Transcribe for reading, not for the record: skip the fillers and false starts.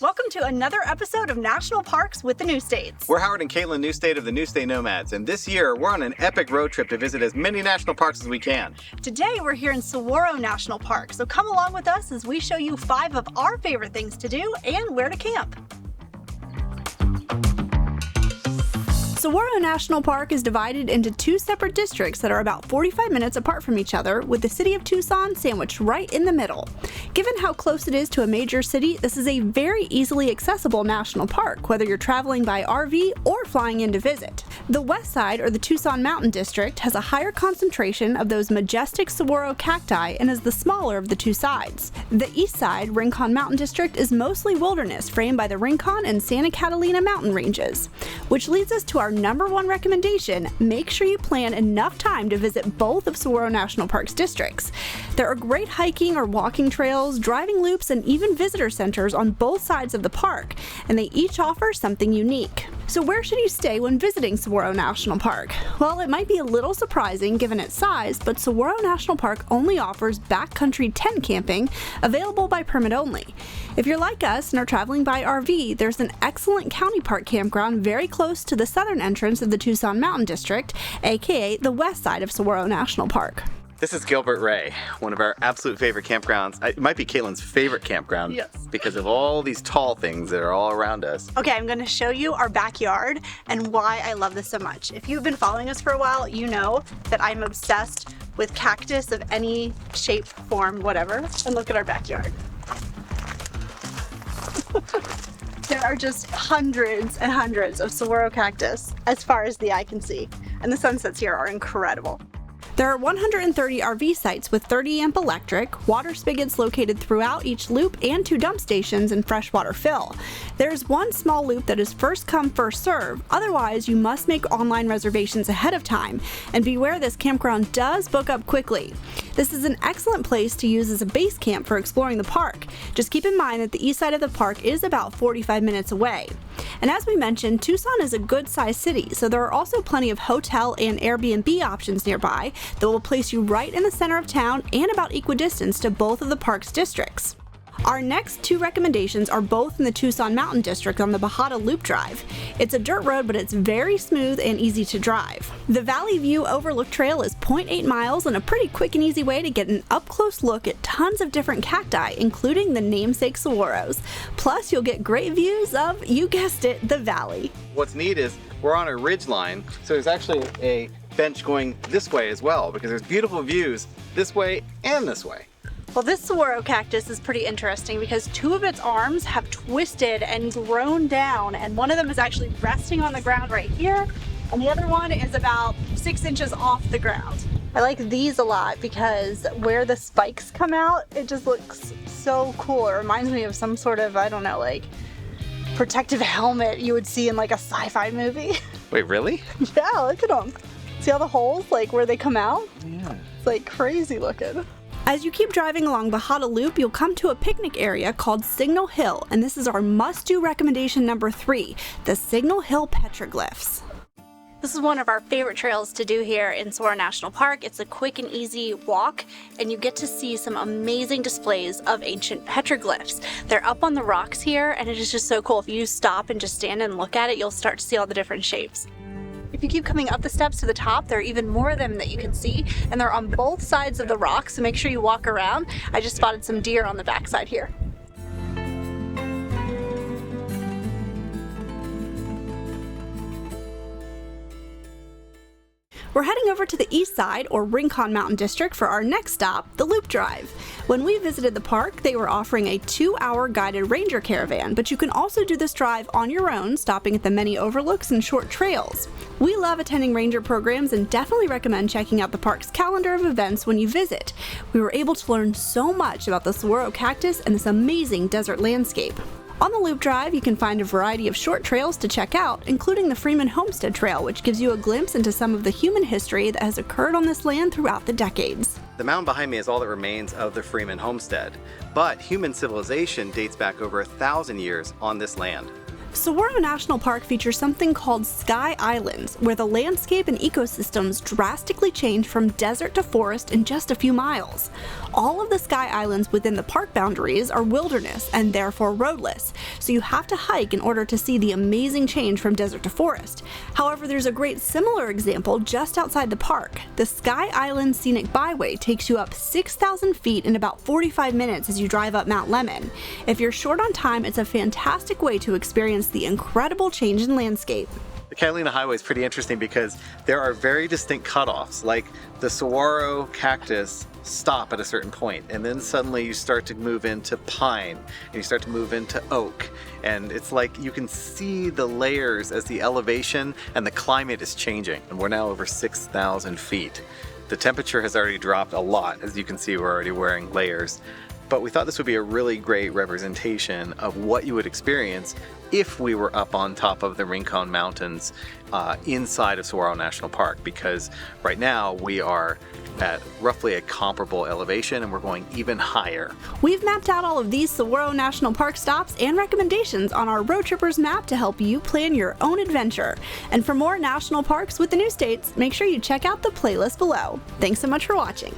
Welcome to another episode of National Parks with the New States. We're Howard and Caitlin, New State of the New State Nomads, and this year we're on an epic road trip to visit as many national parks as we can. Today we're here in Saguaro National Park, so come along with us as we show you 5 of our favorite things to do and where to camp. Saguaro National Park is divided into 2 separate districts that are about 45 minutes apart from each other, with the city of Tucson sandwiched right in the middle. Given how close it is to a major city, this is a very easily accessible national park, whether you're traveling by RV or flying in to visit. The west side, or the Tucson Mountain District, has a higher concentration of those majestic saguaro cacti and is the smaller of the 2 sides. The east side, Rincon Mountain District, is mostly wilderness framed by the Rincon and Santa Catalina mountain ranges, which leads us to our number 1 recommendation: make sure you plan enough time to visit both of Saguaro National Park's districts. There are great hiking or walking trails, driving loops, and even visitor centers on both sides of the park, and they each offer something unique. So where should you stay when visiting Saguaro National Park? Well, it might be a little surprising given its size, but Saguaro National Park only offers backcountry tent camping, available by permit only. If you're like us and are traveling by RV, there's an excellent county park campground very close to the southern entrance of the Tucson Mountain District, aka the west side of Saguaro National Park. This is Gilbert Ray, one of our absolute favorite campgrounds. It might be Caitlin's favorite campground. Yes. Because of all these tall things that are all around us. Okay, I'm going to show you our backyard and why I love this so much. If you've been following us for a while, you know that I'm obsessed with cactus of any shape, form, whatever. And look at our backyard. There are just hundreds and hundreds of saguaro cactus as far as the eye can see. And the sunsets here are incredible. There are 130 RV sites with 30 amp electric, water spigots located throughout each loop, and 2 dump stations and freshwater fill. There's 1 small loop that is first come, first serve. Otherwise, you must make online reservations ahead of time. And beware, this campground does book up quickly. This is an excellent place to use as a base camp for exploring the park. Just keep in mind that the east side of the park is about 45 minutes away. And as we mentioned, Tucson is a good-sized city, so there are also plenty of hotel and Airbnb options nearby that will place you right in the center of town and about equidistant to both of the park's districts. Our next 2 recommendations are both in the Tucson Mountain District on the Bajada Loop Drive. It's a dirt road, but it's very smooth and easy to drive. The Valley View Overlook Trail is 0.8 miles and a pretty quick and easy way to get an up-close look at tons of different cacti, including the namesake saguaros. Plus, you'll get great views of, you guessed it, the valley. What's neat is we're on a ridge line, so there's actually a bench going this way as well, because there's beautiful views this way and this way. Well, this saguaro cactus is pretty interesting because 2 of its arms have twisted and grown down, and one of them is actually resting on the ground right here, and the other one is about 6 inches off the ground. I like these a lot because where the spikes come out, it just looks so cool. It reminds me of some sort of, I don't know, like protective helmet you would see in like a sci-fi movie. Wait, really? Yeah, look at them. See all the holes, like where they come out? Yeah. It's like crazy looking. As you keep driving along Bajada Loop, you'll come to a picnic area called Signal Hill, and this is our must-do recommendation number 3, the Signal Hill Petroglyphs. This is one of our favorite trails to do here in Saguaro National Park. It's a quick and easy walk, and you get to see some amazing displays of ancient petroglyphs. They're up on the rocks here, and it is just so cool. If you stop and just stand and look at it, you'll start to see all the different shapes. If you keep coming up the steps to the top, there are even more of them that you can see, and they're on both sides of the rock, so make sure you walk around. I just spotted some deer on the backside here. We're heading over to the east side, or Rincon Mountain District, for our next stop, the Loop Drive. When we visited the park, they were offering a 2-hour guided ranger caravan, but you can also do this drive on your own, stopping at the many overlooks and short trails. We love attending ranger programs and definitely recommend checking out the park's calendar of events when you visit. We were able to learn so much about the saguaro cactus and this amazing desert landscape. On the Loop Drive, you can find a variety of short trails to check out, including the Freeman Homestead Trail, which gives you a glimpse into some of the human history that has occurred on this land throughout the decades. The mountain behind me is all that remains of the Freeman homestead, but human civilization dates back over 1,000 years on this land. Saguaro National Park features something called Sky Islands, where the landscape and ecosystems drastically change from desert to forest in just a few miles. All of the Sky Islands within the park boundaries are wilderness and therefore roadless, so you have to hike in order to see the amazing change from desert to forest. However, there's a great similar example just outside the park. The Sky Island Scenic Byway takes you up 6,000 feet in about 45 minutes as you drive up Mount Lemmon. If you're short on time, it's a fantastic way to experience the incredible change in landscape. The Catalina Highway is pretty interesting because there are very distinct cutoffs, like the saguaro cactus stop at a certain point, and then suddenly you start to move into pine, and you start to move into oak, and it's like you can see the layers as the elevation and the climate is changing, and we're now over 6,000 feet. The temperature has already dropped a lot. As you can see, we're already wearing layers. But we thought this would be a really great representation of what you would experience if we were up on top of the Rincon Mountains inside of Saguaro National Park, because right now we are at roughly a comparable elevation and we're going even higher. We've mapped out all of these Saguaro National Park stops and recommendations on our Roadtrippers map to help you plan your own adventure. And for more national parks with the new states, make sure you check out the playlist below. Thanks so much for watching.